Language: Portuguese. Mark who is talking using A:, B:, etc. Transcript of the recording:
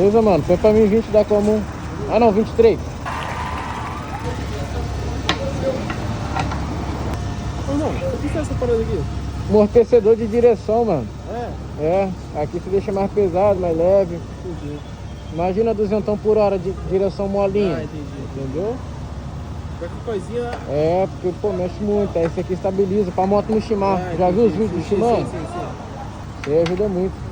A: Beleza, mano? Foi pra mim 20 da comum. Ah, não, 23.
B: Ô, não, o que é essa parada aqui?
A: Amortecedor de direção, mano.
B: É?
A: É, aqui se deixa mais pesado, mais leve.
B: Entendi.
A: Imagina 200 por hora de direção molinha.
B: Ah, entendi.
A: Entendeu?
B: Qualquer coisinha...
A: É, porque, pô, mexe muito. Aí esse aqui estabiliza pra moto no Shimano.
B: Ah,
A: Já viu os
B: entendi.
A: vídeos do
B: Sim,
A: Shimano?
B: sim.
A: Isso aí ajuda muito.